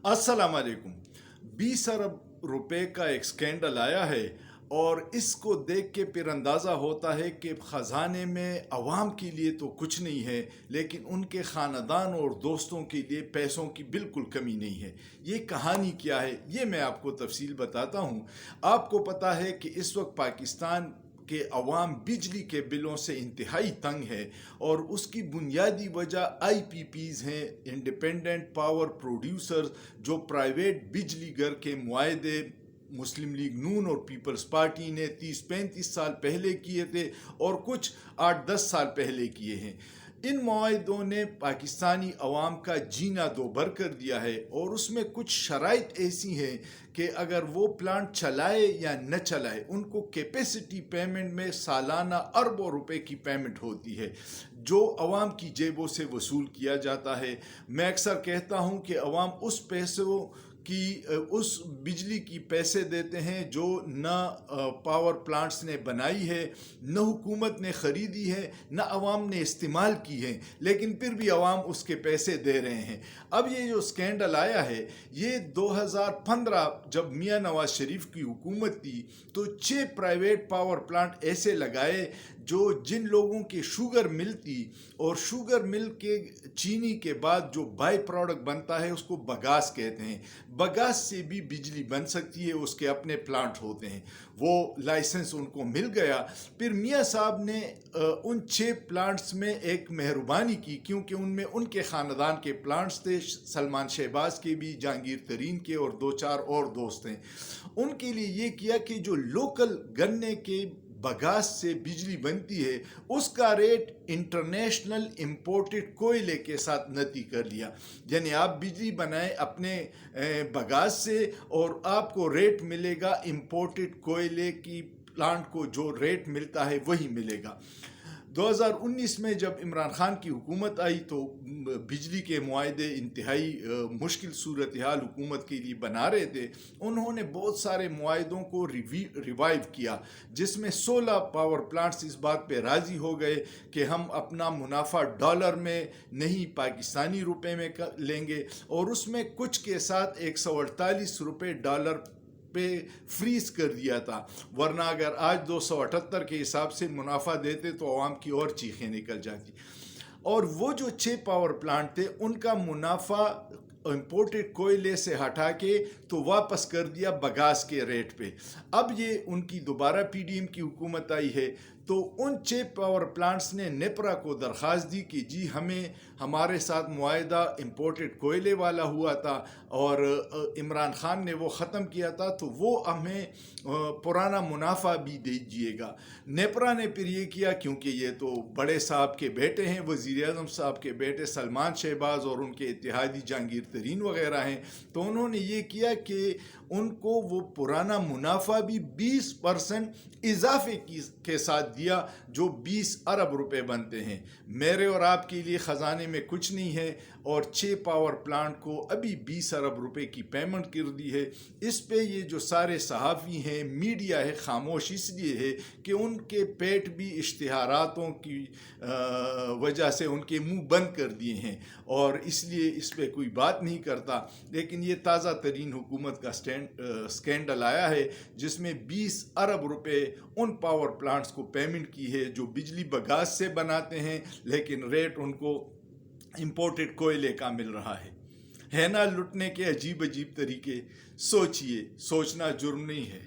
अस्सलाम वालेकुम। 20 अरब रुपए का एक स्कैंडल आया है और इसको देख के फिर अंदाज़ा होता है कि ख़जाने में अवाम के लिए तो कुछ नहीं है, लेकिन उनके ख़ानदान और दोस्तों के लिए पैसों की बिल्कुल कमी नहीं है। ये कहानी क्या है, ये मैं आपको तफसील बताता हूँ। आपको पता है कि इस वक्त पाकिस्तान कि अवाम बिजली के बिलों से इंतहाई तंग है और उसकी बुनियादी वजह IPPs हैं, इंडिपेंडेंट पावर प्रोड्यूसर्स, जो प्राइवेट बिजली घर के मुआहदे मुस्लिम लीग नून और पीपल्स पार्टी ने 30-35 साल पहले किए थे और कुछ 8-10 साल पहले किए हैं। इन मुआहदों ने पाकिस्तानी अवाम का जीना दो भर कर दिया है और उसमें कुछ शराइत ऐसी हैं कि अगर वो प्लांट चलाए या न चलाए, उनको कैपेसिटी पेमेंट में सालाना अरबों रुपए की पेमेंट होती है, जो अवाम की जेबों से वसूल किया जाता है। मैं अक्सर कहता हूँ कि अवाम उस पैसों कि उस बिजली की पैसे देते हैं जो न पावर प्लांट्स ने बनाई है, न हुकूमत ने ख़रीदी है, न अवाम ने इस्तेमाल की है, लेकिन फिर भी अवाम उसके पैसे दे रहे हैं। अब ये जो स्कैंडल आया है, ये 2015 जब मियां नवाज शरीफ की हुकूमत थी तो 6 प्राइवेट पावर प्लांट ऐसे लगाए जो जिन लोगों की शुगर मिल थी, और शुगर मिल के चीनी के बाद जो बाई प्रोडक्ट बनता है उसको बगास कहते हैं। बगास से भी बिजली बन सकती है, उसके अपने प्लांट होते हैं। वो लाइसेंस उनको मिल गया। फिर मियाँ साहब ने उन 6 प्लांट्स में एक मेहरबानी की, क्योंकि उनमें उनके ख़ानदान के प्लांट्स थे, सलमान शहबाज के भी, जहांगीर तरीन के और 2-4 और दोस्त हैं। उनके लिए ये किया कि जो लोकल गन्ने के बगास से बिजली बनती है उसका रेट इंटरनेशनल इंपोर्टेड कोयले के साथ नती कर लिया। यानी आप बिजली बनाएं अपने बगास से और आपको रेट मिलेगा इंपोर्टेड कोयले की प्लांट को जो रेट मिलता है वही मिलेगा। 2019 में जब इमरान खान की हुकूमत आई तो बिजली के मुआहदे इंतहाई मुश्किल सूरत हाल हुकूमत के लिए बना रहे थे। उन्होंने बहुत सारे मुआहदों को रिवाइव किया, जिसमें 16 पावर प्लांट्स इस बात पे राज़ी हो गए कि हम अपना मुनाफा डॉलर में नहीं पाकिस्तानी रुपए में लेंगे, और उसमें कुछ के साथ 148 रुपये डॉलर पे फ्रीज कर दिया था। वरना अगर आज 278 के हिसाब से मुनाफा देते तो आवाम की और चीखें निकल जाती। और वो जो 6 पावर प्लांट थे उनका मुनाफा इंपोर्टेड कोयले से हटा के तो वापस कर दिया बगास के रेट पे। अब ये उनकी दोबारा PDM की हुकूमत आई है तो उन 6 पावर प्लांट्स ने नेपरा को दरख्वास्त दी कि जी हमें हमारे साथ मुआहदा इंपोर्टेड कोयले वाला हुआ था और इमरान खान ने वो ख़त्म किया था, तो वो हमें पुराना मुनाफा भी दीजिएगा। नेपरा ने फिर ये किया, क्योंकि ये तो बड़े साहब के बेटे हैं, वज़ीर आज़म साहब के बेटे सलमान शहबाज और उनके इत्तेहादी जहांगीर तरीन वगैरह हैं, तो उन्होंने ये किया कि उनको वो पुराना मुनाफा भी 20% इजाफे के साथ दिया, जो 20 अरब रुपए बनते हैं। मेरे और आपके लिए ख़जाने में कुछ नहीं है, और 6 पावर प्लांट को अभी 20 अरब रुपए की पेमेंट कर दी है। इस पे ये जो सारे सहाफ़ी हैं, मीडिया है, खामोश इसलिए है कि उनके पेट भी इश्तिहारातों की वजह से उनके मुंह बंद कर दिए हैं और इसलिए इस पे कोई बात नहीं करता। लेकिन ये ताज़ा तरीन हुकूमत का स्कैंडल आया है, जिसमें 20 अरब रुपए उन पावर प्लांट्स को पेमेंट की है जो बिजली बगास से बनाते हैं, लेकिन रेट उनको इंपोर्टेड कोयले का मिल रहा है ना। लुटने के अजीब अजीब तरीके। सोचिए, सोचना जुर्म नहीं है।